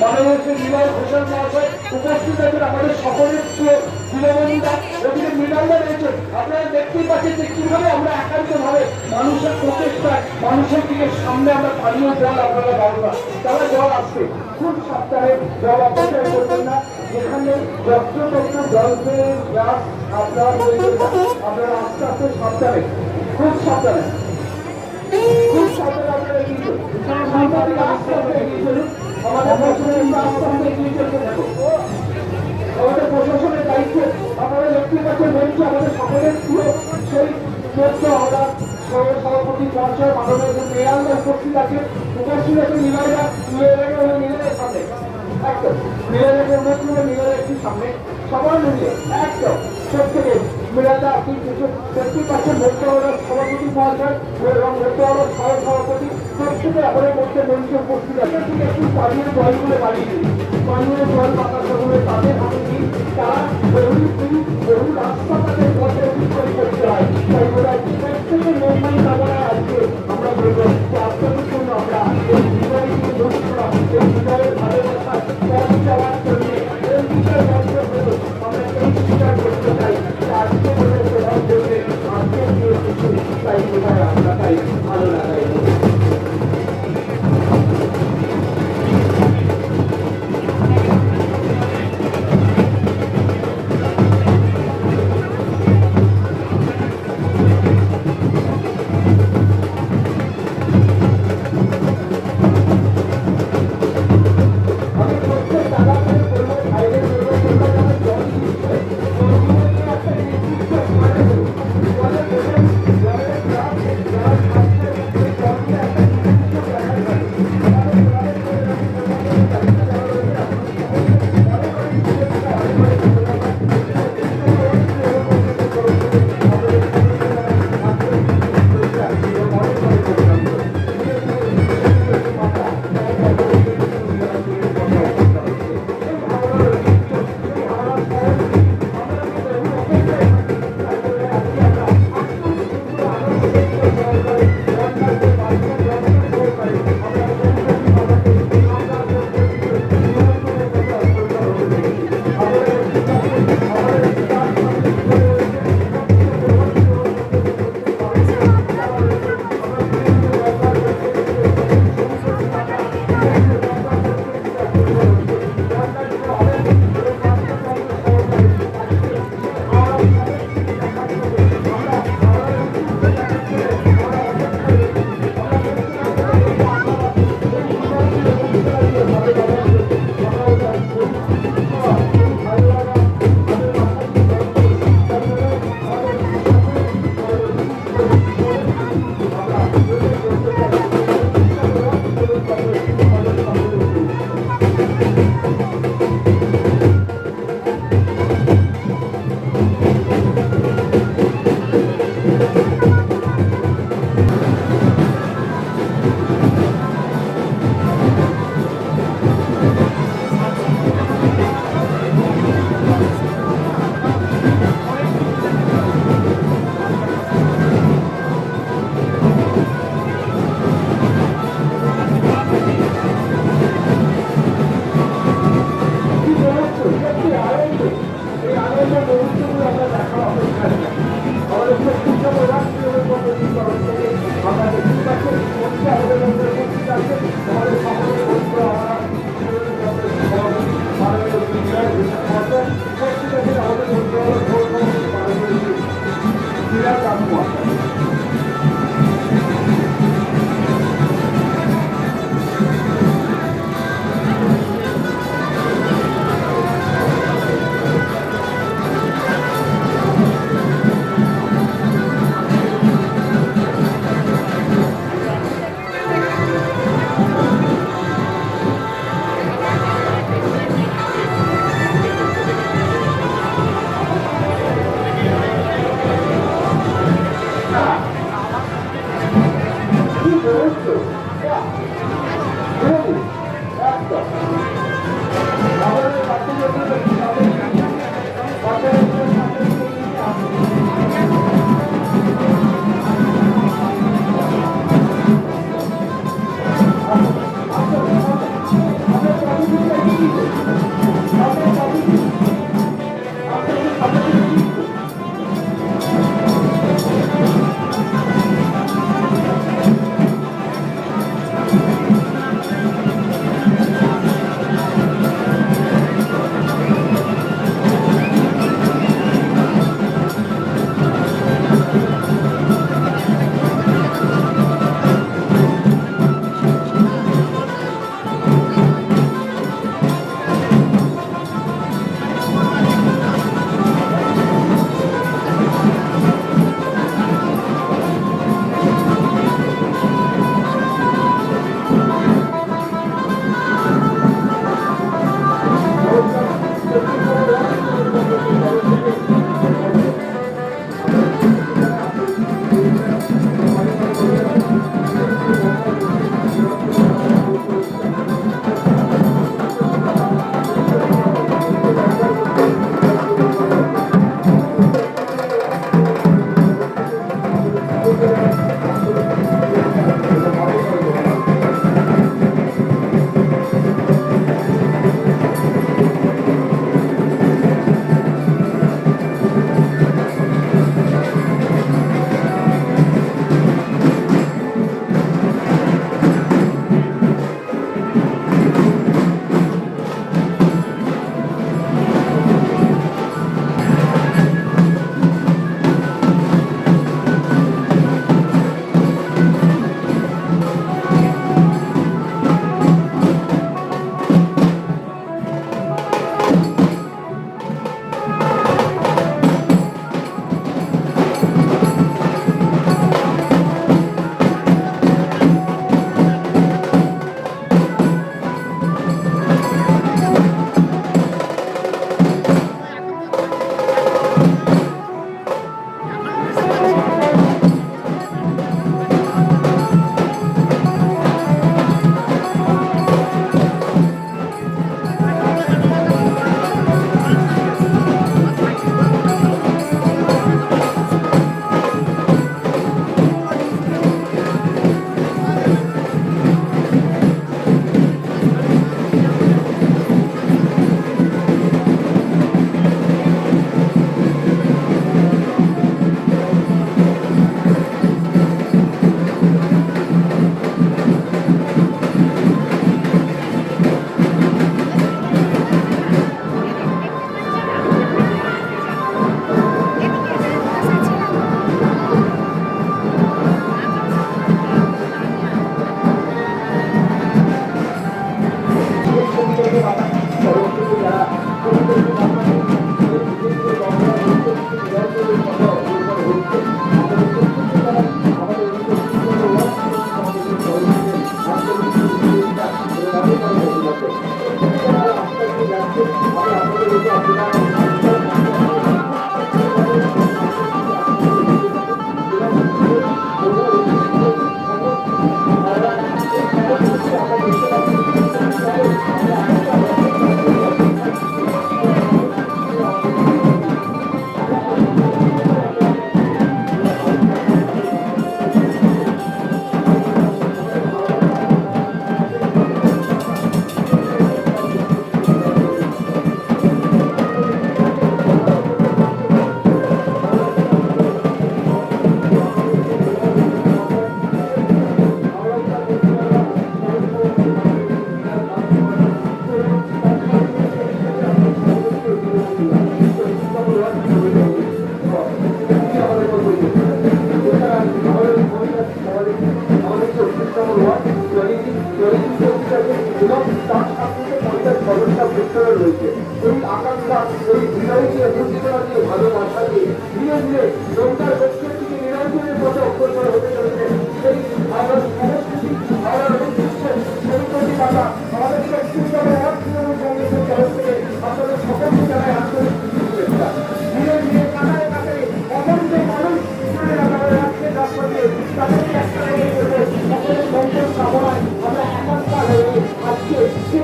মাননীয় শ্রী নিলয় ঘোষাল মহাশয় উপস্থিত আছেন, আমাদের সকলের প্রিয় দীনবন্ধুরা ওদিকে মৃণালদা রয়েছেন। আপনারা দেখতেই পাচ্ছেন যে কিভাবে আমরা একান্তভাবে মানুষের প্রচেষ্টায় মানুষের দিকে সামনে আমরা পানীয় জল আপনারা পাবো না, তারা জল আসছে। খুব সাবধানে জল অপচয় করবেন না, যেখানে যত্রতত্র জল পেয়ে গ্লাস আপনারা আপনারা আস্তে আস্তে সাবধানে, খুব সাবধানে, খুব সাবধানে আপনারা এগিয়ে চলুন। আস্তে আস্তে এগিয়ে চলুন, আমাদের প্রশাসনের আস্তে আস্তে এগিয়ে চলতে থাকো। আমাদের প্রশাসনের দায়িত্ব আপনারা দেখতে পাচ্ছেন বলছি আমাদের সকলের প্রিয় সেই তথ্য আমরা সভাপতি মহাশয় মাননীয় মৃণালদা উপস্থিত আছে, উপস্থিত আছে নিলয়দা, নিলয়ের সামনে একদম নিলয়ের অনুরোধ করে নিলয়ের একটু সামনে সবার মিলিয়ে একদম প্রত্যেকে মৃণালদা আপনি কিছু দেখতেই পাচ্ছেন ভোক্তাওয়ালার সভাপতি মহাশয় এবং ভোক্তাওয়ালার সভাপতি প্রত্যেকে আমাদের মধ্যে মঞ্চে উপস্থিত আছে। ঠিক একটু পানীয় জলগুলো বাড়িয়ে দিন, পানীয় জল বাতাসগুলো তাদের হাতে দিন, তারা বহু রাস্তা তাদের পথে অতিক্রম করতে হয়। তাই বোধহয় প্রত্যেকের মঙ্গল কামনায় আজকে আমরা বলবো যে আপনাদের জন্য আমরা এই বিজয়কে বন্ধুরা এই বিজয়ের ভালোবাসা পথ যাওয়ার জন্য এই বিজয় মন্ত্র হল আমরা এই স্বীকার করতে চাই আজকে বলে প্রভাব করবে আজকে দিয়ে কিছু তাই বোধহয় আমরা তাই ভালো লাগাই। আপনার কতদিন আপনাদের রয়েছে এই আকাঙ্ক্ষা এই বিনয়কে বুদ্ধিকরা দিয়ে ভালোবাসা দিয়ে ধীরে ধীরে নৌকার লক্ষ্যের দিকে নিরঞ্জনের পথে অগ্রসর হতে চলেছে সেই আমরা সংস্কৃতি আমরা ঐতিহ্যের সেই প্রতিমাতা আমাদের শক্তিশালী তৃণমূল কংগ্রেসের তরফ থেকে আপনাদের সকলকে জানায় আন্তরিক শুভেচ্ছা। ধীরে ধীরে কানায় কানায় অনন্ত মানুষ রাখছে রাস্তা দিয়ে তাদেরকে একটা লেগে করবে সকলের মঙ্গল কামনায় আমরা একাত্মা হয়ে আজকে যে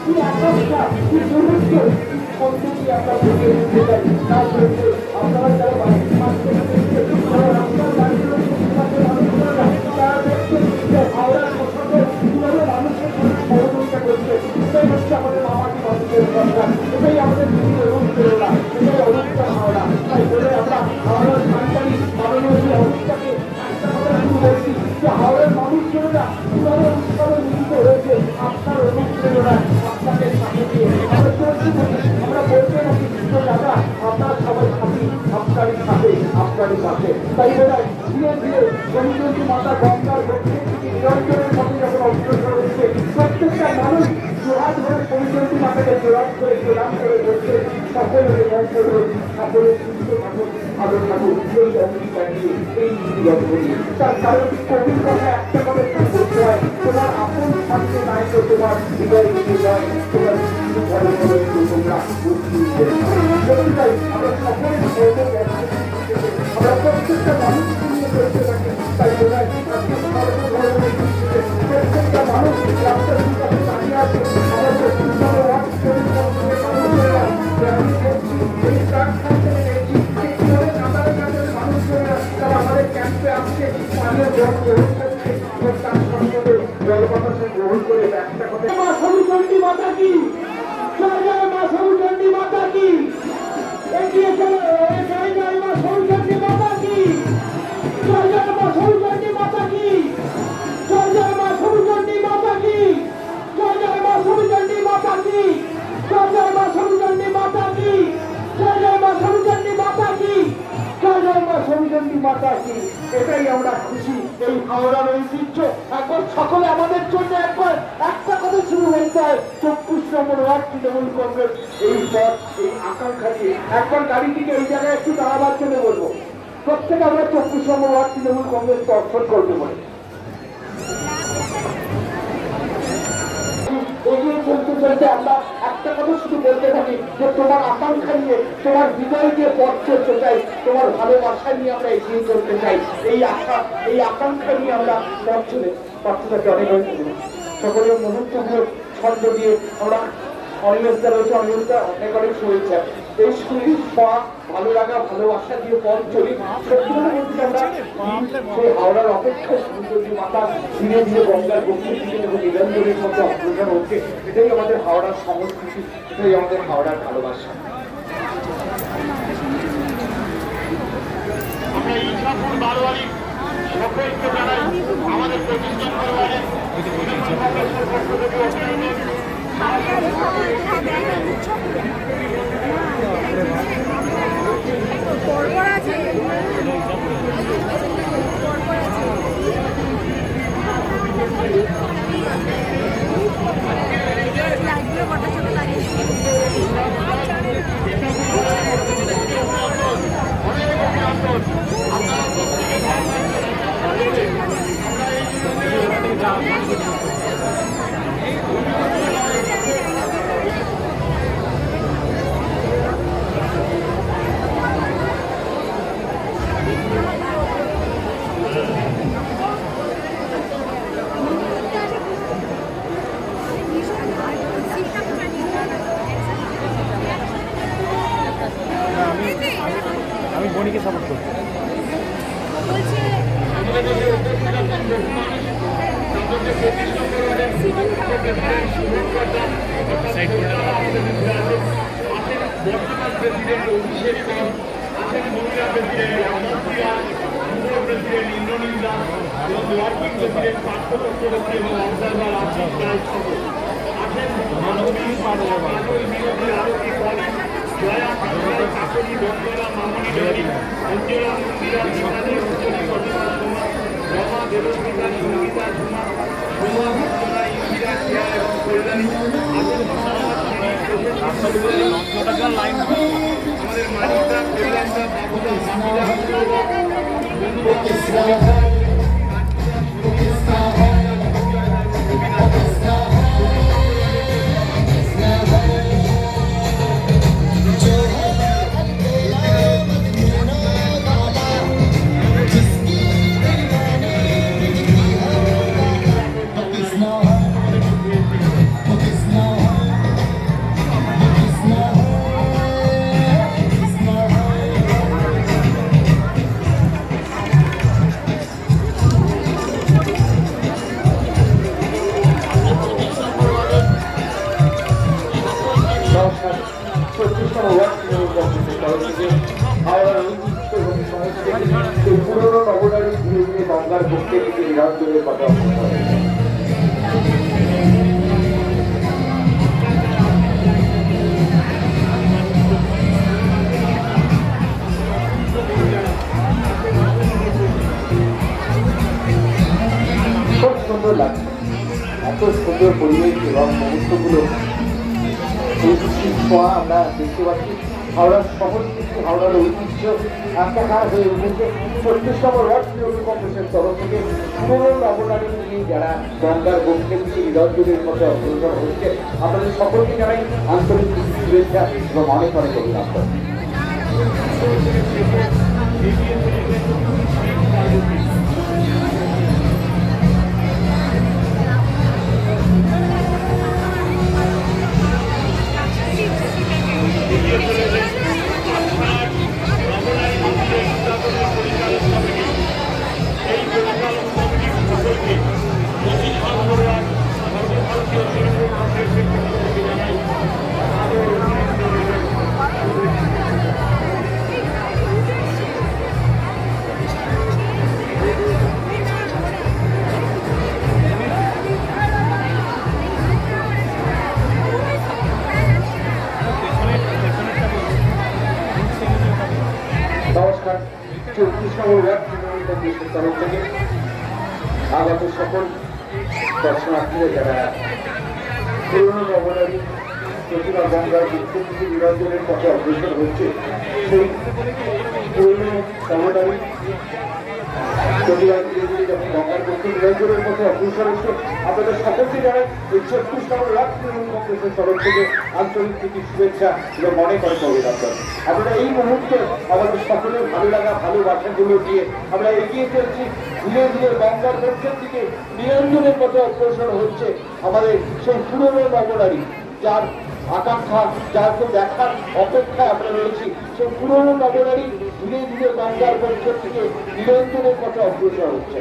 কি আকাঙ্ক্ষা কি দুর্ভিক্ষ কি পদ্ধতি আমরা ভেবে নিতে চাই তার জন্য আপনারা যারা বাড়ির মাঝে রাস্তার বাড়িগুলো তারা দেখছেন যে হাওড়ার পোশাকে কিভাবে মানুষের সহযোগিতা করছে সেটাই হচ্ছে আমাদের জোহার ধরে পরিচয়টি মাতাকে জোরাম করে বলছে সকলের মঙ্গল হোক, সকলের সুস্থ থাকুক, ভালো থাকুক, এই অঙ্গীকার নিয়ে এই নিবেদন করি। তার কারণ কবির কথা একটা কথা বলতে হয়, তোমার আপন থাকতে নাই তো তোমার হৃদয় দিতে নয়, তোমার কিছু ঘরে ঘরে তোমরা বুঝতে তাই আমরা সকলের আমরা প্রত্যেকটা মানুষ নিয়ে করতে থাকি। তাই বোঝায় প্রত্যেকটা মানুষ রাস্তার কাছে দাঁড়িয়ে আছে। আমাদের আমাদের ক্যাম্পে আসছে, পানীয় জল গ্রহণ করছে, তার সঙ্গে জল বাতাসে গ্রহণ করে একটা কথা মা সরুচণ্ডী মাতা কি, জয় জয় মা সরুচণ্ডী মাতা কি, এগিয়ে চলো, জয় জয় মা সরুচণ্ডী মাতা কি, জয় জয় মা সরুচণ্ডী মাতা কি, জয় জয় মা সরুচণ্ডী মাতা কি, জয় জয় মা সরুচণ্ডী মাতা কি, জয় জয় মা সরুচণ্ডী মাতা কি, জয় জয় মা সরুচণ্ডী মাতা কি, জয় জয় মা সরুচণ্ডী মাতা কি। এটাই আমরা খুশি। এই হাওড়ার ঐতিহ্য একবার সকলে আমাদের জন্য একবার একটা কথা শুরু হতে হয়, 24 নম্বর ওয়ার্ড তৃণমূল কংগ্রেস এই পথ এই আকাঙ্ক্ষা নিয়ে একবার গাড়িটিকে এই জায়গায় একটু দাঁড়াবার জন্য বলবো। প্রত্যেকে আমরা 24 নম্বর ওয়ার্ড তৃণমূল কংগ্রেস দর্শন করতে পারি। এগিয়ে চলতে চলতে আমরা একটা কথা শুধু বলতে থাকি যে তোমার আকাঙ্ক্ষা নিয়ে, তোমার হৃদয় দিয়ে পথ চলতে চাই, তোমার ভালোবাসা নিয়ে আমরা এগিয়ে চলতে চাই। এই আশা এই আকাঙ্ক্ষা নিয়ে আমরা পথ চলে পার্থটাকে অনেক সকলের মুহূর্তগুলো ছন্দ দিয়ে আমরা অনিমেষটা রয়েছে, অনিমেষটা অনেক অনেক শুনেছে। এই শরীর পা ভালো লাগা ভালোবাসা দিয়ে পথ চলি। সত্যি আমরা সেই হাওড়ার অপেক্ষায় সুন্দরী মাতা ধীরে ধীরে গঙ্গার গভীর দিকে যখন নিরঞ্জনের মধ্যে অগ্রসর হচ্ছে, এটাই আমাদের হাওড়ার সংস্কৃতি, এটাই আমাদের হাওড়ার ভালোবাসা। আমরা ইচ্ছাপুর বারোয়ারি সকলকে জানাই আমাদের প্রতিষ্ঠান পরিবারের পক্ষ থেকে অভিনন্দন। আমি বনিকে সাপোর্ট করছি। বর্তমান প্রেসিডেন্ট অভিষেক কর আছেন, মহিলা প্রেসিডেন্ট রামপ্রিয়া, যুব প্রেসিডেন্ট ইন্দ্রনীল দাস এবং ওয়ার্কিং প্রেসিডেন্ট পার্থ চক্রবর্তী এবং অবজারভার আশিস রায় সহ আছেন মানবী পাটল বিরোধী আরতি কলেজ, জয়া কাকড়াই কাকড়ি বন্দনা মামনি ডরি অঞ্জলা মন্দিরা বিমানী অঞ্জলি কটিমা সোমা রমা দেবস্মিতা সঙ্গীতা ঝুমা সোমা ভক্তনা ইন্দিরা কেয়া এবং কল্যাণী আছেন আমাদের মানিকদা কল্যাণদা বাবুদা মামিদা পুরোনো নগরারী ধীরে ধীরে গঙ্গার পক্ষে থেকে নিরঞ্জনের কথা খুব সুন্দর লাগছে। এত সুন্দর পরিবেশ এবং মুহূর্তগুলো ছোঁয়া আমরা দেখতে পাচ্ছি। হাওড়ার সংস্কৃতি, হাওড়ার ঐতিহ্য একাকার হয়ে উঠেছে। 36তম ওয়ার্ড তৃণমূল কংগ্রেসের তরফ থেকে পুরনো নবনারী নিয়ে যারা গঙ্গার বক্ষে থেকে নিরঞ্জনের মতো অগ্রসর হচ্ছে, আপনাদের সকলকে জানাই আন্তরিক শুভেচ্ছা এবং অনেক অনেক অভিনন্দন। নমস্কার। 34তম ওয়ার্ড তৃণমূল কংগ্রেসের তরফ থেকে আগত সকল দর্শনার্থীরা যারা পুরনো নবনারী প্রতিমা গঙ্গার বক্ষে থেকে নিরঞ্জনের পথে অগ্রসর হচ্ছে, সেই পুরনো নবনারী প্রতিমা ধীরে ধীরে যখন গঙ্গার বক্ষে নিরঞ্জনের পথে অগ্রসর হচ্ছে, আপনাদের সকলকে জানাই এই 36তম ওয়ার্ড তৃণমূল কংগ্রেসের তরফ থেকে আন্তরিক প্রীতি শুভেচ্ছা এবং অনেক অনেক অভিনন্দন। আপনারা এই মুহূর্তে আমাদের সকলের ভালো লাগা ভালোবাসাগুলো দিয়ে আমরা এগিয়ে চলছি। ধীরে ধীরে গঙ্গার বক্ষের দিকে নিরঞ্জনের পথে অগ্রসর হচ্ছে আমাদের সেই পুরনো নবনারী, যার আকাঙ্ক্ষা, যাকে দেখার অপেক্ষায় আমরা রয়েছি। সেই পুরনো নবনারী ধীরে ধীরে গঙ্গার বক্ষের থেকে নিরঞ্জনের পথে অগ্রসর হচ্ছে।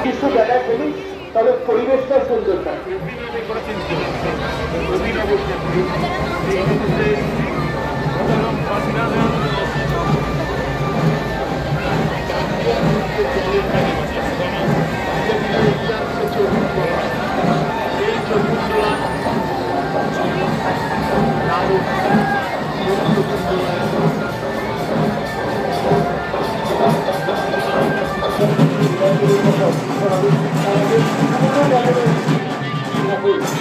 কিছু জায়গায় বলি তবে পরিবেশটা সুন্দর থাকে।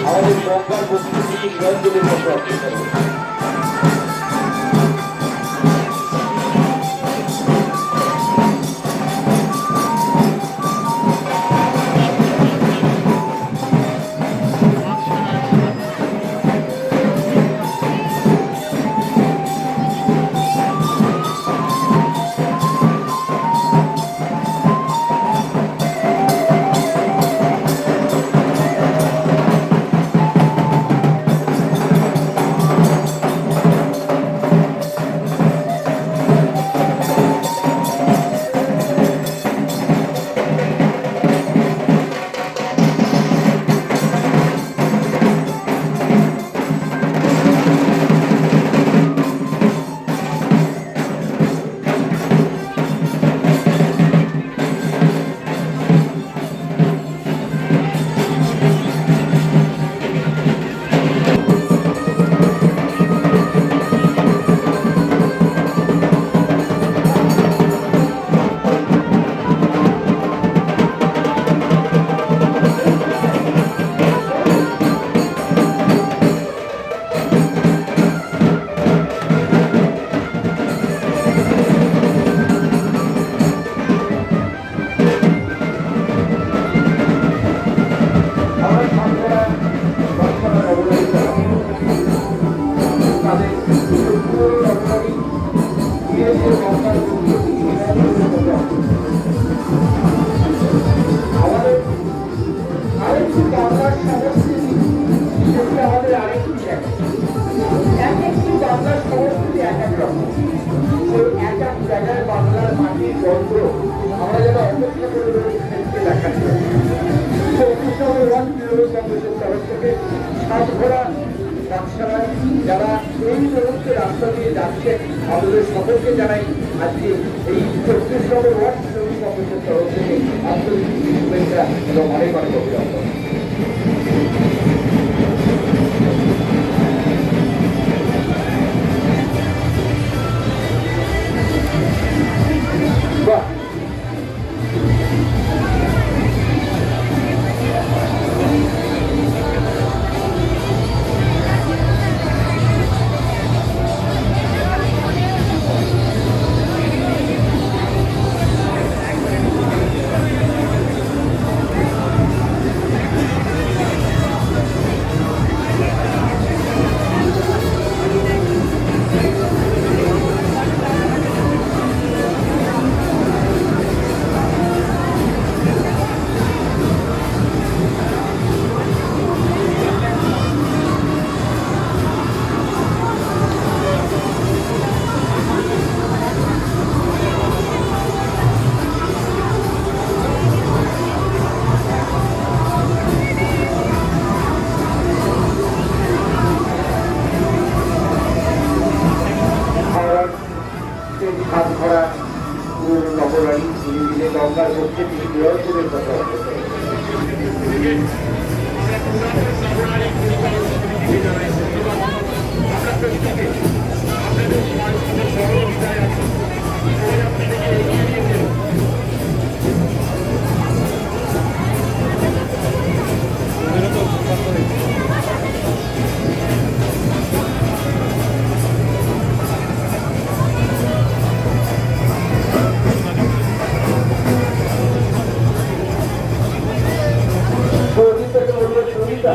আমাদের গঙ্গার বক্ষে থেকে নিরঞ্জনের মতো অগ্রসর হচ্ছে। যারা এই মুহূর্তে রাস্তা দিয়ে যাচ্ছে, আমাদের সকলকে জানাই আজকে এই 36 নম্বর ওয়ার্ড তরফ থেকে আন্তরিক শুভেচ্ছা এবং অনেক অনেক অভিনন্দন। বাহ, হাত ধরা পুরো নবরানী ধীরে ধীরে গঙ্গার মধ্যে তিনি নিরঞ্জনের কথা বলতেন। সুনিতা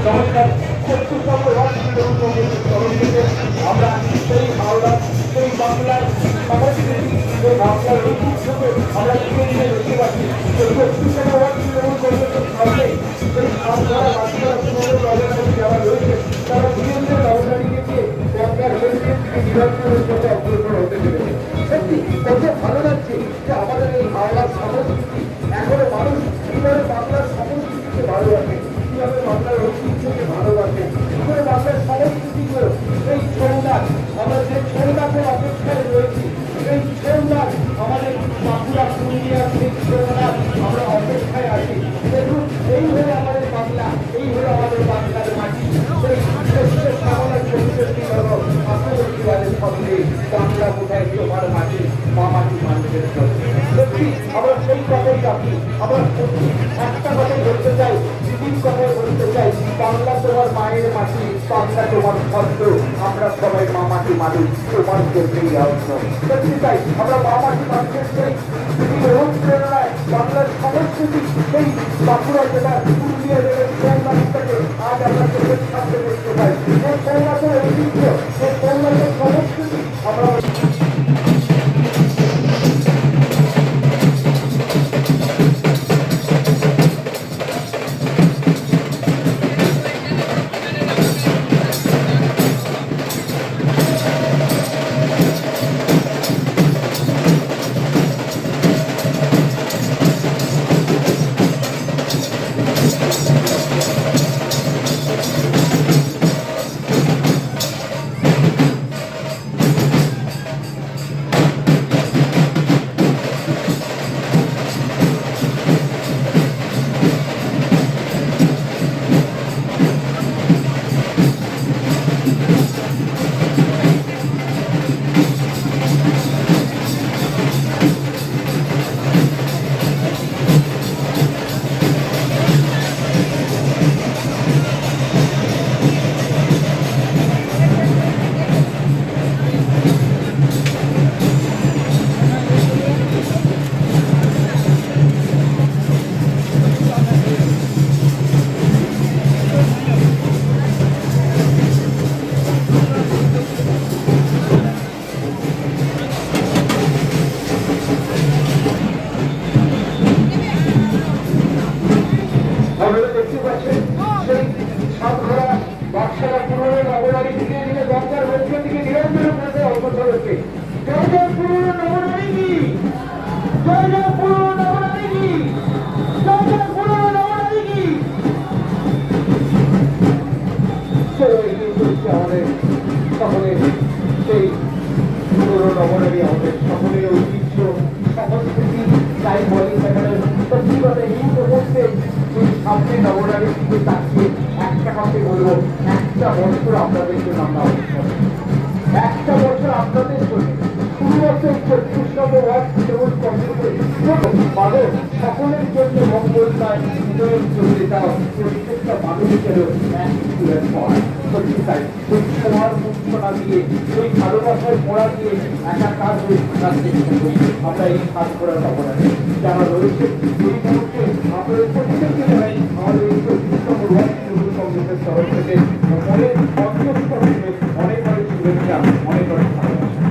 নমস্কার। ৭০তম রাষ্ট্রীয় কংগ্রেসের তরফ থেকে আমরা সেই হাওড়া, সেই বাংলার সংস্কৃতি, সেই বাংলার ঐতিহ্যকে আমরা ধীরে ধীরে দেখতে পাচ্ছি। সেই ৭০তম রাষ্ট্রীয় কংগ্রেসের সামনে সেই আপনারা বাচ্চারা পুরনো প্রজন্মের যারা রয়েছে তারা ধীরে ধীরে নবজাতিকে দিয়ে গঙ্গার হেরিটেজ থেকে নিরঞ্জনের জন্য অগ্রসর হতে চলেছে। সত্যি কত ভালো লাগছে যে আমাদের এই বাংলার সংস্কৃতি এখনো মানুষ কিভাবে বাংলার সংস্কৃতিকে ভালোবাসে, কিভাবে বাংলার ঐতিহ্যকে ভালোবাসে, কিভাবে বাংলার সংস্কৃতিগুলো এই ছৌনাচ, আমরা যে ছৌনাচের অপেক্ষায় রয়েছি, এই ছৌনাচ আমাদের বাঁকুড়া পুরুলিয়ার সেই ছৌনাচ আমরা অপেক্ষায় আছি। দেখুন এই হলো আমাদের বাংলা, এই হলো আমাদের বাংলার মাটি। সেই শ্রেষ্ঠ সামলার চৌষট্টি হল আত্মবর্তীবাদের সঙ্গে বাংলা কোথায় তোমার মাটি, মা মাটি মানুষের জন্য। সত্যি আমরা সেই কথাই রাখি, আমরা সত্যি একটা কথা বলতে চাই, দিদির কথা বলতে চাই, বাংলা তোমার মায়ের মাটি, বাংলা তোমার ছন্দ, আমরা সবাই মা মাটি মানুষ, তোমার জন্যই অর্থ। সত্যি তাই আমরা মা মাটি মানুষের সেই দিদির অনুপ্রেরণায় বাংলার সংস্কৃতি, সেই বাঁকুড়া জেলার পুরুলিয়া জেলার সৌনাথটাকে আজ আমরা চোখের সামনে দেখতে পাই। সেই সৌনাথের ঐতিহ্য, সেই সৌনাথের সংস্কৃতি আমরা জয় জয় পুরনো নবরাত্রি কি জয় জয় পুরনো নবরাত্রি কি চলো এগিয়ে চলছে আমাদের সকলের সেই পুরনো নবরাত্রি আমাদের সকলের ঐতিহ্য সংস্কৃতি তাই বলি সেখানে সত্যি কথা এই মুহূর্তে এই সামনে নবরাত্রির দিকে তাকিয়ে একটা কথা বলবো একটা বছর আপনাদের জন্য আমরা অপেক্ষা করি। একটা বছর আপনাদের জন্য শুরু হচ্ছে 36 নম্বর ওয়ার্ড কেবল সকলের জন্য মঙ্গলময় বিজয়ের জন্য তারা প্রত্যেকটা মানুষের এক স্কুলের পড়া সত্যি তাই সেই ছোঁয়ার মুক্তনা দিয়ে সেই ভালোবাসার পড়া দিয়ে একাকার হয়ে থাকার চেষ্টা করি আমরা এই কাজ করার অপরাধে যারা রয়েছে এই মুহূর্তে আপনাদের প্রত্যেককে জানাই আমাদের এই 36 নম্বর ওয়ার্ড তৃণমূল কংগ্রেসের তরফ থেকে মনের অন্তঃস্থল থেকে অনেক অনেক শুভেচ্ছা অনেক অনেক ভালোবাসা।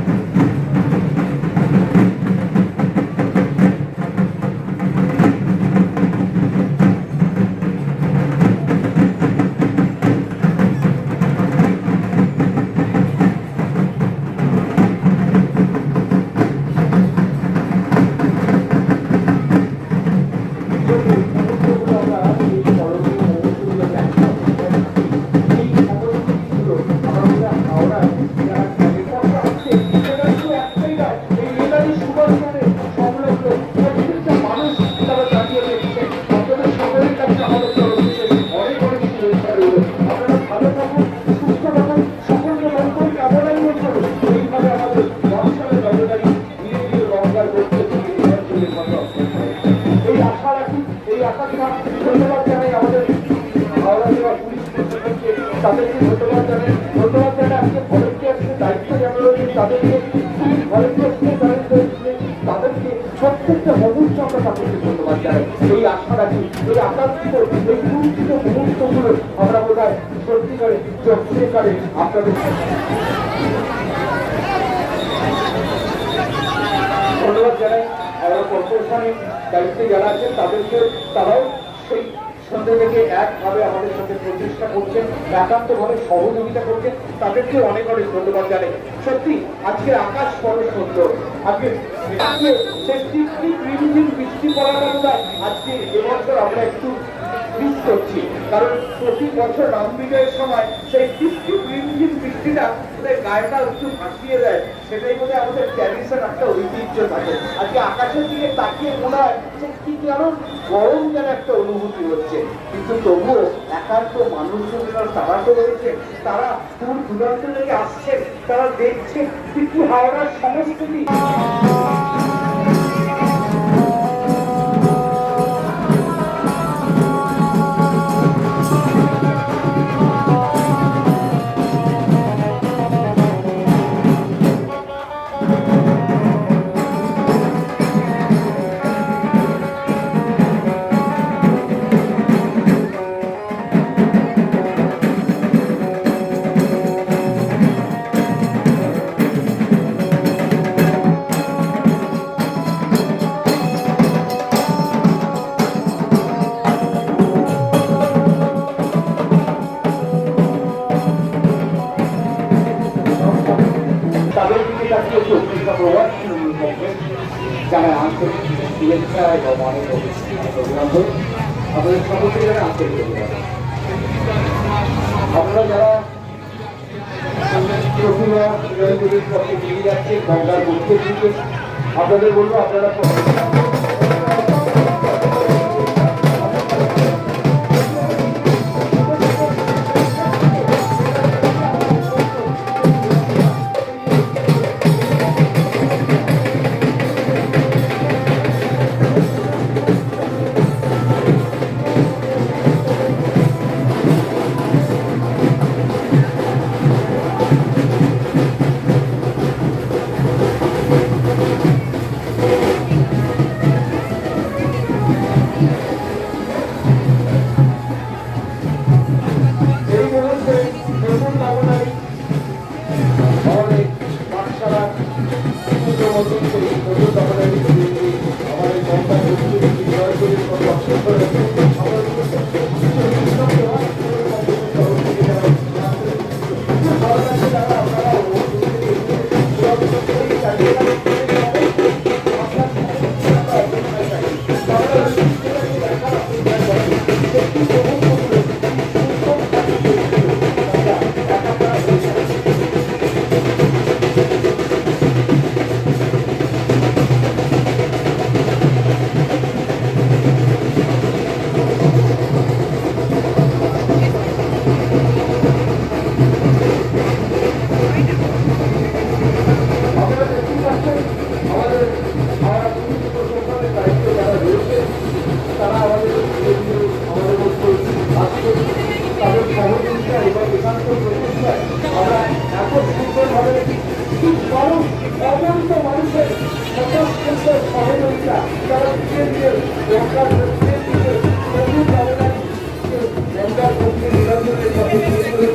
তাদেরকে ধন্যবাদ জানাই আজকে ভলেন্টিয়ার্সের দায়িত্ব যারা রয়েছে তাদেরকে তাদেরকে প্রত্যেকটা মুহূর্তে আমরা তাদেরকে ধন্যবাদ জানাই এই আশা রাখি এই আকাঙ্ক্ষিত এই গুরুত্ব মুহূর্তগুলো আমরা বোধ হয় সত্যিকারে সত্যিকারে আপনাদের ধন্যবাদ জানাই। আমরা কর্পোরেশনের দায়িত্বে যারা আছেন তাদেরকে তারাও সেই সন্ধ্যা থেকে একভাবে আমাদের সাথে প্রচেষ্টা করছেন একান্তভাবে সহযোগিতা করছেন তাদেরকে অনেক অনেক ধন্যবাদ জানাই। সত্যি আজকে আকাশ বড় সুন্দর আজকে বৃষ্টি পড়াটা বোধ আজকে এবছর আমরা একটু মিস করছি কারণ প্রতি বছর রাম বিজয়ের সময় সেই বৃষ্টিটা গায়েটা একটু ভাসিয়ে দেয় সেটাই বোধ হয় আমাদের ট্র্যাডিশন একটা ঐতিহ্য থাকে। আজকে আকাশের দিকে তাকিয়ে মনে হয় যে কি যেন গরম যেন একটা অনুভূতি হচ্ছে কিন্তু তবুও একান্ত মানুষজন তারা তো রয়েছে তারা দূর দূরান্ত থেকে আসছেন তারা দেখছেন কিন্তু হাওড়ার সংস্কৃতি যারা আন্তরিক শুভেচ্ছা এবং অনেক অভিনন্দন আপনাদের সকলকে যারা আন্তরিক অভিনন্দন। আপনারা যারা প্রতিমা জয়গুলির পথে এগিয়ে যাচ্ছে গঙ্গার মধ্যে দিকে আপনাদের বলবো আপনারা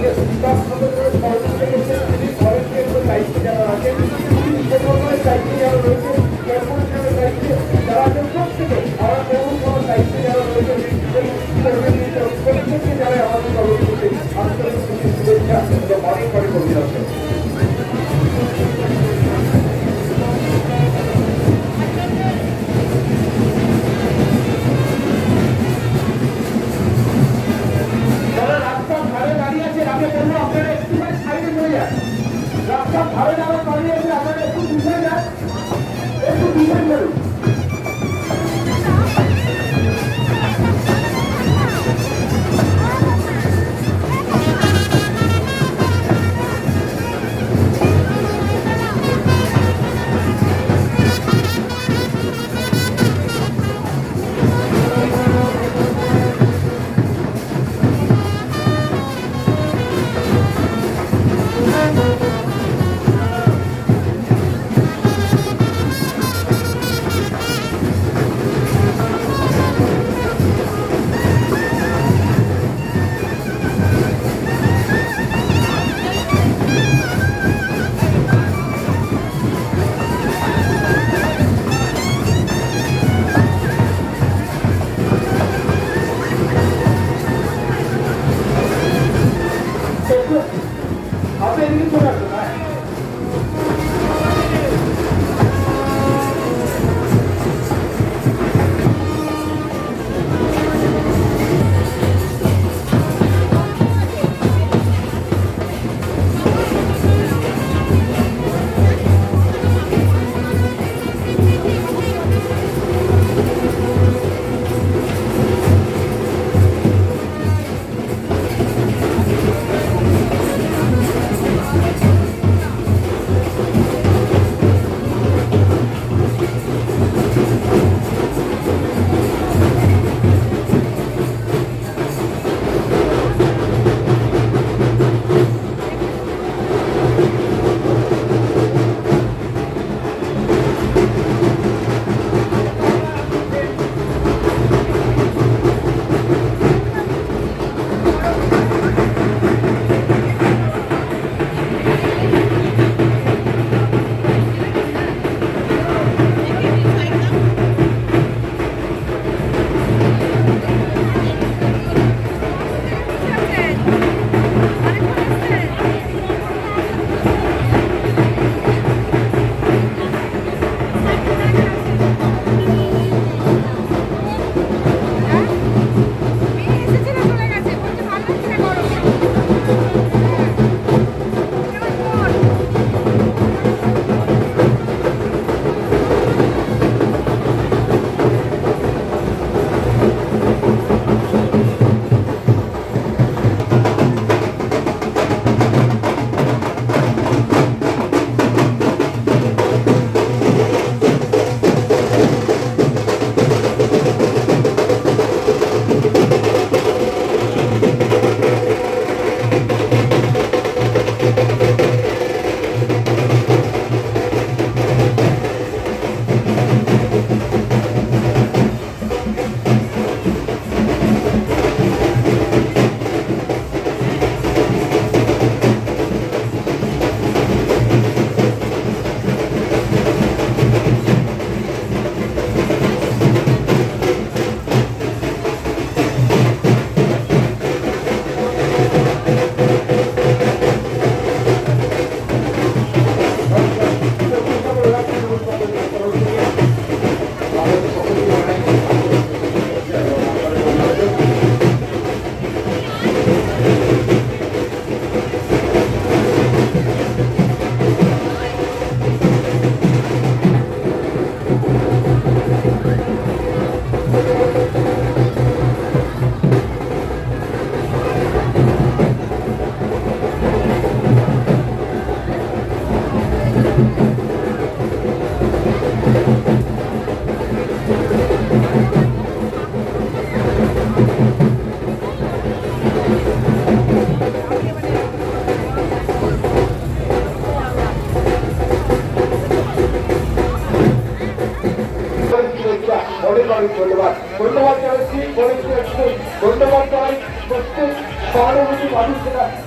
আমাদেরকে বিভাগগত করে সহযোগিতা করছেন তিনি ভলেন্টিয়ারের দায়িত্বে যারা আছেন, তিনি প্রকল্পের দায়িত্বে যারা রয়েছে, কর্পোরেশনের দায়িত্বে যারা আছেন, প্রত্যেকে আমার পৌরসভার দায়িত্বে যারা রয়েছেন, সেই প্রত্যেককে যারা আমাদের তরফ থেকে আন্তরিক শুভেচ্ছা এবং অনেক অনেক অভিনন্দন। যারা রাস্তার ধারে দাঁড়িয়ে আছেন আমি বলবো আপনারা একটুখানি সাইডে চলে যান। রাস্তার ধারে যারা দাঁড়িয়ে আছেন আপনারা একটু পিছিয়ে যান, একটু পিছিয়ে যান। আপনি এদিকে চলে আসুন।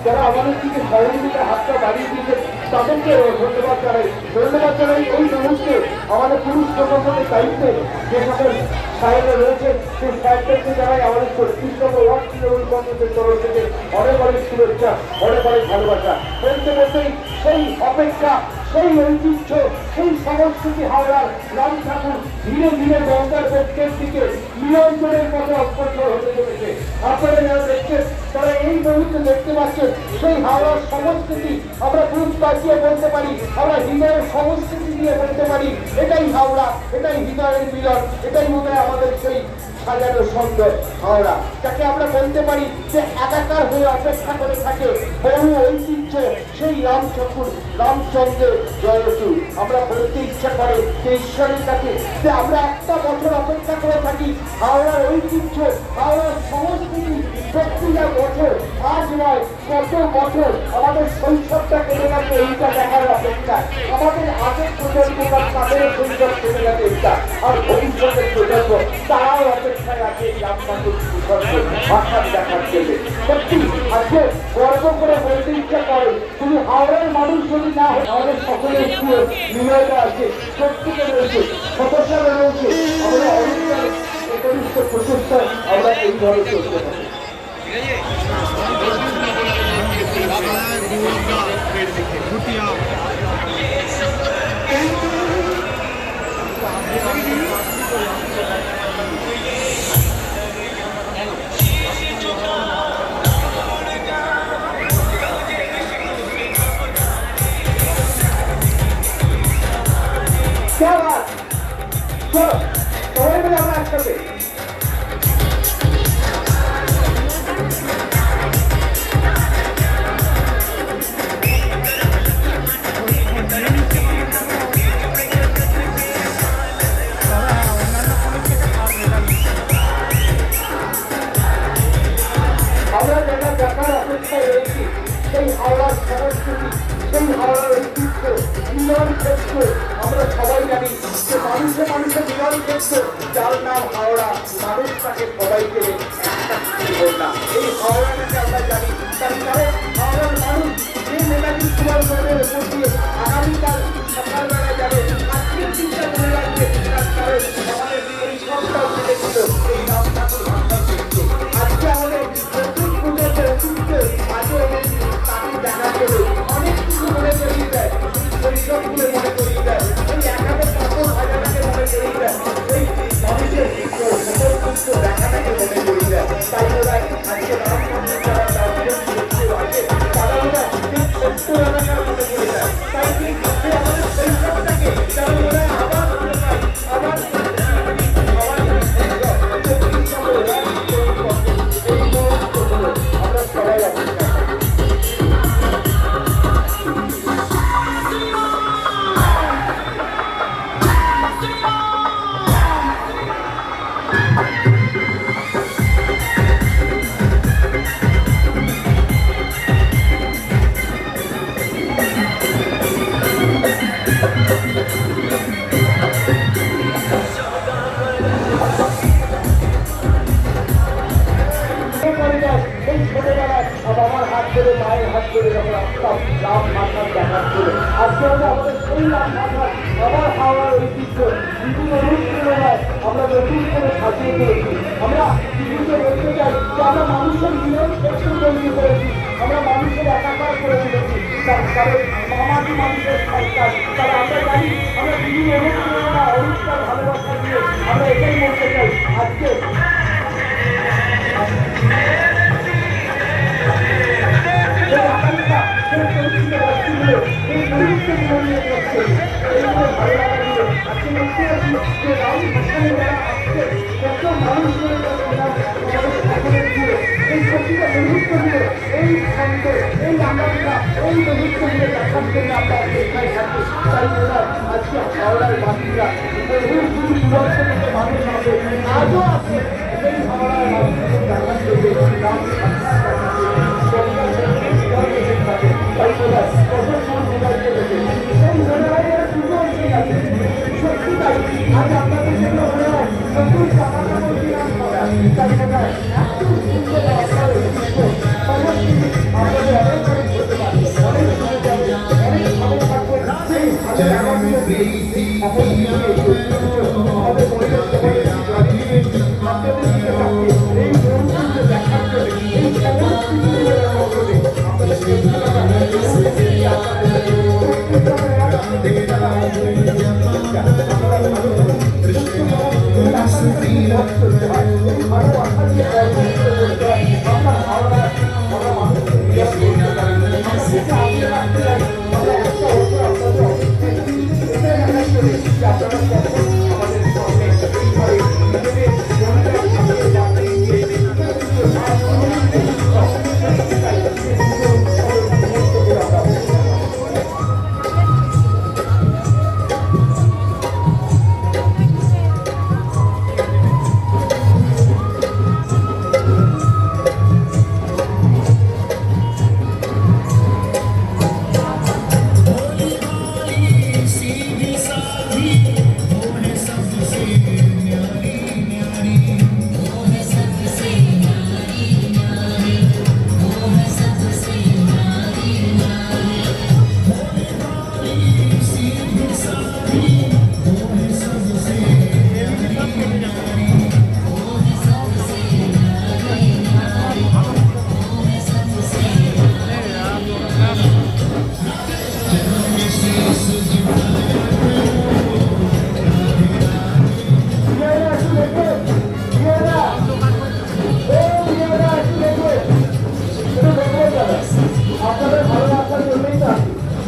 যারা আমাদের দিকে সহযোগিতা হাতটা বাড়িয়ে দিয়েছে তাদেরকে ধন্যবাদ জানাই। এই মুহূর্তে আমাদের পুলিশ প্রশাসনের দায়িত্বে যে সকল সাহেবরা রয়েছেন সেই সাহেবদেরকে জানাই আমাদের 36 নম্বর ওয়ার্ড তৃণমূল কংগ্রেসের তরফ থেকে অনেক অনেক শুভেচ্ছা, অনেক অনেক ভালোবাসা। বলতে বলতেই সেই অপেক্ষা, সেই ঐতিহ্য, সেই সংস্কৃতি হাওড়ার রাম ঠাকুর ধীরে ধীরে গঙ্গার পক্ষের দিকে নিয়ন্ত্রণের পথে অগ্রসর হতে চলেছে। আপনারা যারা দেখছেন তারা এই মুহূর্তে দেখতে পাচ্ছেন সেই হাওড়ার সংস্কৃতি আমরা বুঝ বাঁচিয়ে বলতে পারি, আমরা হৃদয়ের সংস্কৃতি দিয়ে বলতে পারি এটাই হাওড়া, এটাই হৃদয়ের মিলন, এটাই মনে হয় আমাদের সেই সাজানো সুন্দর হাওড়া, যাকে আমরা বলতে পারি যে একাকার হয়ে অপেক্ষা করে থাকে বহু ঐতিহ্য সেই রাম ঠাকুর রামচন্দ্রের জয়তু। আমরা বলতে ইচ্ছা করে যে ঈশ্বরের কাছে যে আমরা একটা বছর অপেক্ষা করে থাকি হাওড়ার ঐতিহ্য, হাওড়ার সংস্কৃতি প্রত্যেকটা বছর আজ নয় কত বছর আমাদের শৈশবটা কেটে গেছে এইটা দেখার অপেক্ষা, আমাদের আগের প্রজন্ম বা তাদের শৈশব কেটে গেছে এইটা, আর ভবিষ্যতের প্রজন্ম তারাও অপেক্ষায় আছে এই রাম ঠাকুর ভাষা দেখার জন্য। সত্যি আজকে গর্ব করে বলতে ইচ্ছা করে শুধু হাওড়ার মানুষ যদি না হয় আমাদের সকলের প্রিয় নিলয়টা আছে, সত্যিকে রয়েছে, সদস্যরা রয়েছে, আমরা অনেকটা একনিষ্ঠ প্রচেষ্টায় আমরা এইভাবে চলতে পারি। क्या बात, चलो सवाई में जाना आज करते। আমরা যেটা দেখার অপেক্ষায় রয়েছি সেই হাওড়ার সংস্কৃতি, সেই হাওড়ার ঐতিহ্য, মিলন ক্ষেত্র। আমরা সবাই জানি যে মানুষে মানুষের মিলন ক্ষেত্র, যার নাম হাওড়া, মানুষ তাকে সবাইকে একটা না এই হাওড়াটাকে আমরা জানি, তার কারণ হাওড়ার মানুষ যে নেতাজি সুভাষ রোডের উপর দিয়ে আগামীকাল সকালবেলা যাবে আজকের চিন্তা মনে রাখবে, তার কারণ আমাদের এই সবটাও কেটেছিল এই রাম ঠাকুর ভাষার ক্ষেত্রে। আজকে আমাদের নতুন পুজোতে ঐতিহ্য আজও তাকে দেখা গেলে অনেক কিছু মনে করিয়ে দেয়, শৈশবগুলো মনে করিয়ে দেয়, এই 1000-5000 মনে করিয়ে দেয়, এই মানুষের সমস্ত দেখাটাকে মনে করিয়ে দেয়। তাই ওরা আজকে রাম মন্দির যারা তাদের আছে তারা ওরা ঠিক 70 এলাকার মনে করে দেয়। তাই ঠিক আমাদের শৈশবটাকে তারা ওরা আবার মনে পায়, আবার আমরা সবাই অপেক্ষা বাবার হাত ধরে মায়ের হাত ধরে যখন আসতাম রাম ভাষা দেখার জন্য, আজকে আমাদের সেই রাম ভাষা আবার হাওড়ার ঐতিহ্য বিভিন্ন অনুষ্ঠানে আমরা নতুন করে সাজিয়ে তুলেছি। আমরা বিভিন্ন বলতে চাই যে আমরা মানুষের মিলন ক্ষেত্র তৈরি করেছি, আমরা মানুষের একাকার করে তুলেছি, তার কারণ মামাটি মানুষের সরকার, তারা আমরা জানি আমরা বিভিন্ন অনুষ্ঠান ভালোবাসা দিয়ে আমরা এটাই বলতে চাই আজকে আজও আছে এই হাওড়ার মানুষের দেখার আজ আপনাদের জন্য মনে হয় নতুন আমাদের আমাদের মহিলা সমাজের আপনাদের দিকে তাকিয়ে এই মন্দিরকে দেখার জন্য এই আপনাদের ভালো রাখার জন্যই তো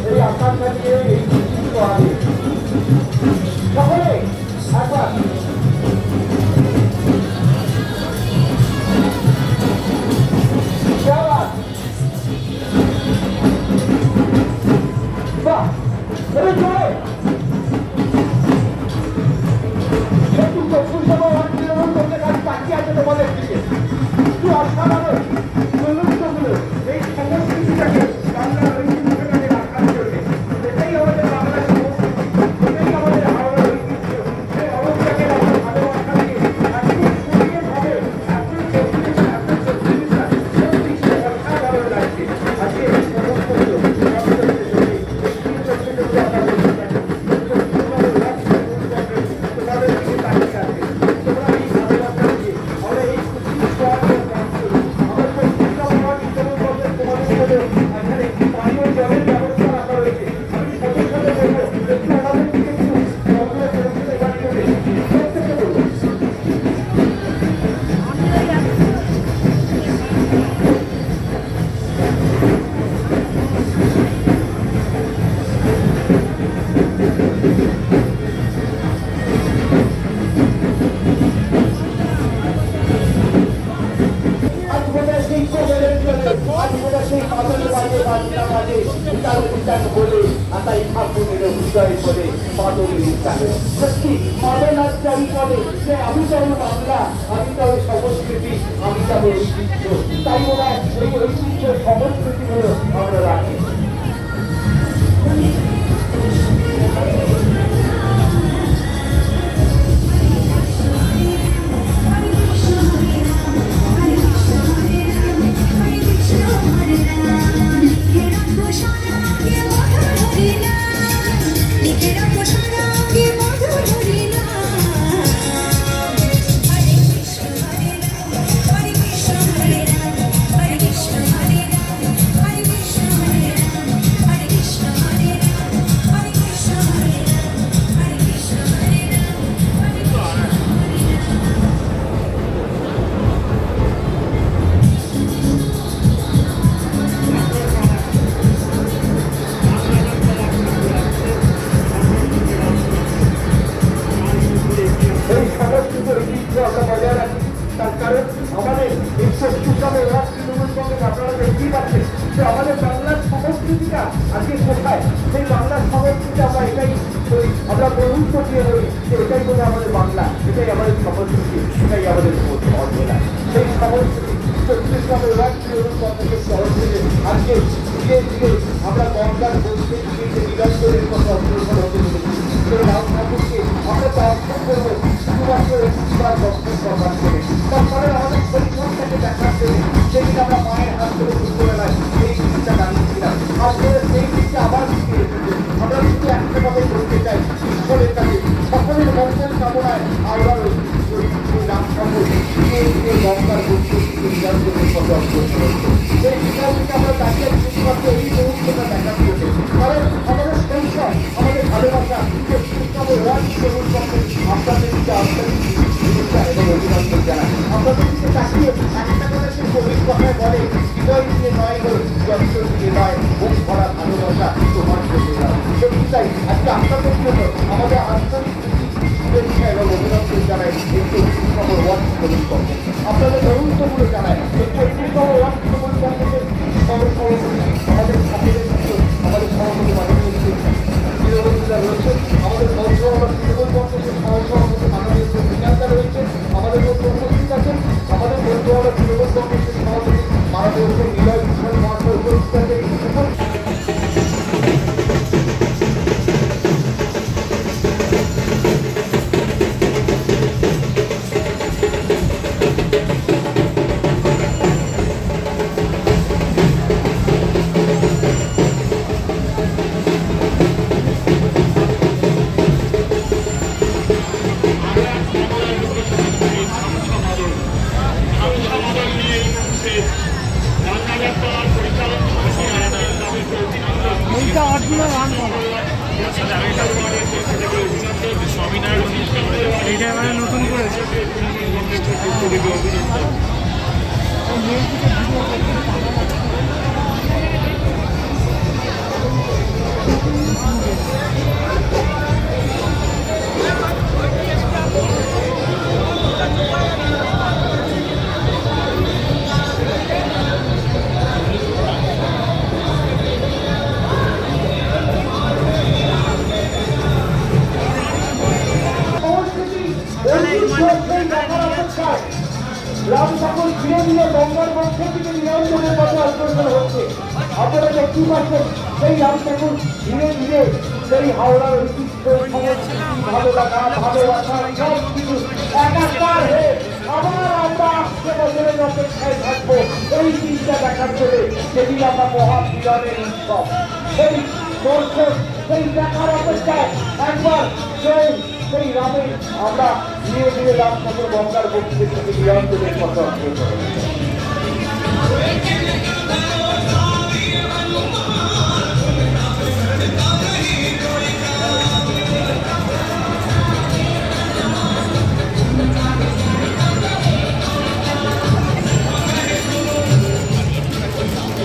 এই আকাঙ্ক্ষা নিয়ে এই কিছু করা সকলে একবার বাহ একটু চক্ষু সভা তৃণমূল করতে কাজ বাকি আছে তোমাদের দিকে একটু অসাধারণ চলচ্চিত্রগুলো এই সংস্কৃতিটাকে বাংলার ঐতিহ্যকে রাখার জন্য এটাই আমাদের বাংলা সংস্কৃতি এটাই আমাদের হাওড়ার ঐতিহ্য সেই অবস্থাকে আমরা ভালোবাসা দিয়ে একটু সুন্দরভাবে একটু চব্বিশটা অসাধারণ লাগছে আজকে এই সমস্তগুলো তোমাদের দিকে তাকিয়ে আছে তোমরা এই ভালোবাসা দিয়ে আমরা এই খুশি সোয়াদের এখানে পানীয় জলের ব্যবস্থা রাখা রয়েছে আমি সাথে সাথে বলবো একটু আমাদের দিকে একটু প্রত্যেকে বলবো আজ বোধহয় সেই কোমরের জলে আজ বোধহয় সেই পাগল বাজে বাজনা বাজে উতাল উতাল বলে আতাই ঠাকুরের হৃদয় বলে পাদলের উত্তালে সত্যি মাদনাথ চারি বলে যে আমি তো আমার বাংলা আমি তো ওই সংস্কৃতি আমি তো ঐতিহ্য তাই ওরা এই ঐতিহ্য সংস্কৃতিগুলো আমরা রাখি আমাদের বাংলার সংস্কৃতিটা আজকে কোথায় সেই বাংলার সংস্কৃতি আমরা এটাই আমরা গুরুত্ব দিয়ে বলি যে এটাই বলে আমাদের বাংলা এটাই আমাদের সংস্কৃতি এটাই আমাদের অর্জনা সেই সংস্কৃতি ছত্তিশগড়ের শহর থেকে আজকে ধীরে ধীরে আমরা গঙ্গার বলতে গিয়ে যে নিরঞ্জনের কথা অগ্রসর হতে চলেছি সেই রাম ঠাকুরকে আমরা দর্শন করবো শুধুমাত্র একবার দর্শন করবার করে তারপরে আমাদের পরিশ্রমটাকে দেখার জন্য সেদিন আমরা মায়ের হাত ধরে ছোটবেলায় সেই জিনিসটা দাঁড়িয়েছিলাম আজকে সেই দিকটা আবার ফিরে এসেছে আমরা কিন্তু একটা কথা বলতে চাই নিরঞ্জনের পথে অগ্রসর হচ্ছে। এই বিকাল থেকে আমরা তাকিয়ে শুধুমাত্র এই মুহূর্তটা দেখার জন্য, কারণ আমাদের সংসার, আমাদের ভালোবাসা আপনাদের দিকে আন্তরিক শুভেচ্ছা এবং অভিনন্দন জানাই। আপনাদের দিকে তাকিয়ে একটা করে সে কবির কথায় বলে, হৃদয় দিয়ে নয় গো, যন্ত্র দিয়ে নয়, মুখ ভরা ভালোবাসা তোমার জন্য নয়। সত্যি তাই আজকে আপনাদের জন্য আমাদের আন্তরিক শুভেচ্ছা এবং অভিনন্দন জানাই। একটু 21 নম্বর ওয়ার্ড কবির পক্ষ আপনাদের ধরুনগুলো জানাই। এই 21 নম্বর ওয়ার্ড কবির পক্ষে আমাদের ঠাকুরের আমাদের সভাপতি মাননীয় নিরবধিতা রয়েছে, আমাদের পৌরসভা তৃণমূল কংগ্রেসের সহসভাপতি মাননীয় বিজ্ঞানতা রয়েছে, আমাদের মধ্যে উপস্থিত আছেন আমাদের পৌরসভা তৃণমূল কংগ্রেসের সভাপতি মাননীয় নিলয় কৃষ্ণ মহাশয় উপস্থিত আছেন। এইটা এবারে নতুন করেছে। রাম ঠাকুর ধীরে ধীরে গঙ্গার পক্ষ থেকে নিরঞ্জনের পথে অগ্রসর হচ্ছে। আপনারা দেখতে পাচ্ছেন সেই রাম ঠাকুর ধীরে ধীরে সেই হাওড়ার ঐতিহ্য, সংস্কৃতি, ভালো লাগা, ভালোবাসা সব কিছু একাকার হয়ে আবার আমরা আসছে বছরের অপেক্ষায় থাকবো এই চিন্তা দেখার জন্য, যেদিন আমরা মহামিলনের উৎসব, সেই দর্শন, সেই দেখার অপেক্ষায় একবার সেই রামে আমরা ধীরে ধীরে রাম ঠাকুর গঙ্গার বক্তব্য থেকে নিরঞ্জনের পথে অগ্রসর হচ্ছে।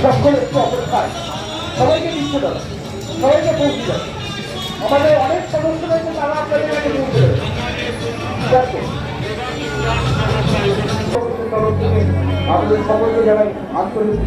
সকলে একটু অপেক্ষায়, সবাইকে দিচ্ছে দাদা, সবাইকে পৌঁছে যাবে। আমাদের অনেক সদস্য রয়েছে, তারা আপনাদের কাছে পৌঁছে দেবে। আমাদের সকলকে জানাই আন্তরিক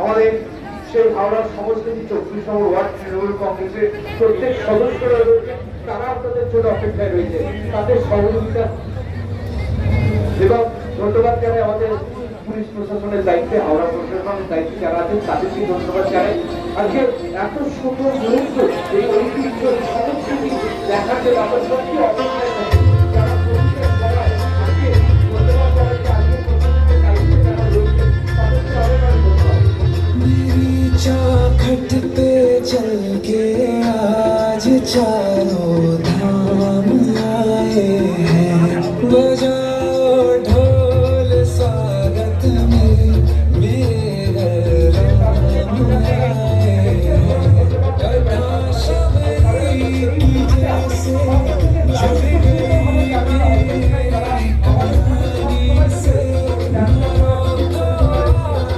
আমাদের সেই হাওড়ার সংস্কৃতি 34 নম্বর ওয়ার্ড তৃণমূল কংগ্রেসের প্রত্যেক সদস্যরা রয়েছে, তারা আপনাদের জন্য অপেক্ষায় রয়েছে, তাদের সহযোগিতা এবং ধন্যবাদ জানাই আমাদের পুলিশ প্রশাসনের দায়িত্বে, হাওড়া প্রশাসনের দায়িত্বে যারা আছেন তাদেরকে ধন্যবাদ জানাই। আজকে এত সুন্দর মুহূর্ত, এই ঐতিহ্য সংস্কৃতি দেখার জন্য আমরা সত্যি অপেক্ষায় থাকি। যারা প্রত্যেক জায়গায় আজকে ধন্যবাদ জানাচ্ছি, আজকে প্রশাসনের দায়িত্বে যারা রয়েছে তাদেরকে অনেক অনেক ধন্যবাদ। मेरी चौखट पे चल के आज चारों धाम आए हैं, बजाओ ढोल स्वागत में मेरे राम आए हैं। कथा शबरी की जैसे जुड़ गई मेरी कहानी से,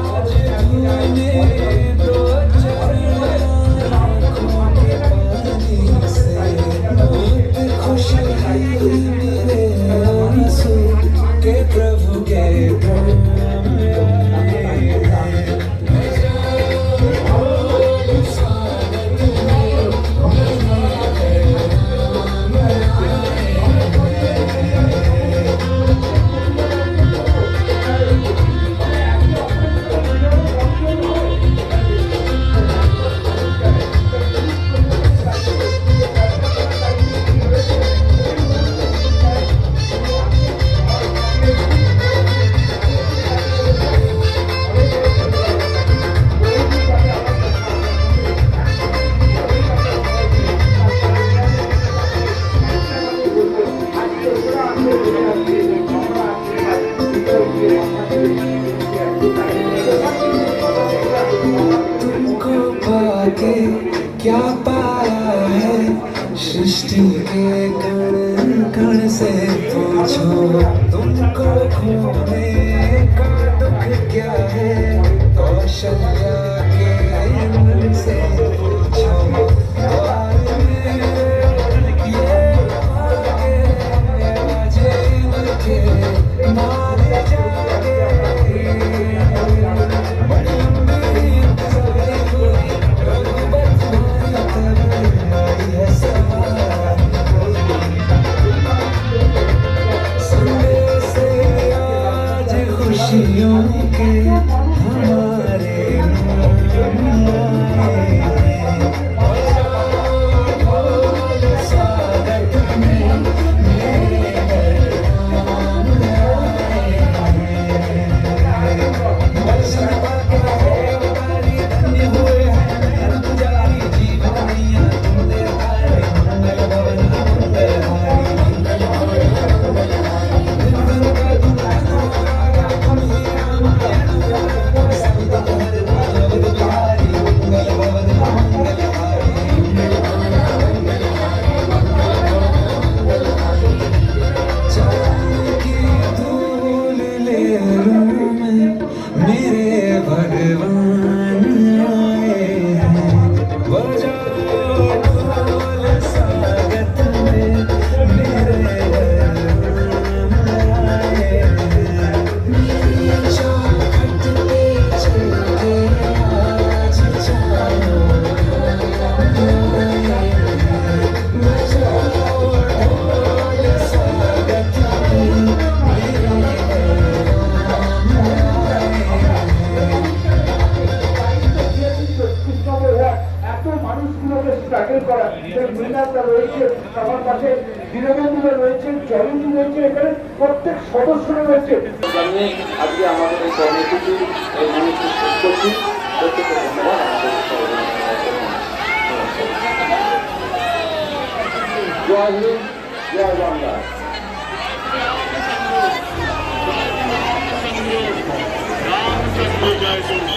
आज तूने दो चरण आँखों के पानी से, बहुत खुश है मेरे आंसू के प्रभु के धाम आए हैं। तुमको पाके क्या पाया है, सृष्टि के कण कण से पूछो। तुमको खोने का दुख क्या है, कौशल्या के मन से पूछो। द्वार में ये भागे आज इनके मारे जागे, बड़ी लंबी इंतज़ारी हुई, रघुबर तुम्हारी तब आई है सवार। संदेश आज खुशियों के हमारे नाम आए हैं। स्वागत में मेरे राम आए हैं। बरसता क्या है उतारी, धन्य हुए हैं नयन पुजारी, जीवन मैया तुम दे तारे, मंगल भवन मंगलहारी, मंगल भवन दिन दिन का तुम्हारा तुम ही राम आया, संत हर मानव बिहारी, मंगल भवन मंगलहारी, चांद की धूल ले लूं मैं, मेरे भगवान आए हैं। बजाओ ढोल स्वागत में मेरे राम आए हैं। मेरी चौखट पे चल के आज चारों धाम आए हैं। बजाओ ढोल स्वागत में मेरे राम आए हैं। এত মানুষগুলোকে স্ট্রাগল করা, সেই মহিলারা রয়েছে আমার পাশে, দীনবন্ধুরা রয়েছে, জয়ন্তী রয়েছে, এখানে প্রত্যেক সদস্যরা রয়েছে। জানিয়ে আজকে আমাদের এই কর্মসূচি এই মানুষকে শেষ করছি। প্রত্যেককে ধন্যবাদ। জয় হিন্দ, জয় বাংলা। রামচন্দ্র জয় গুরু।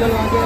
चलो आगे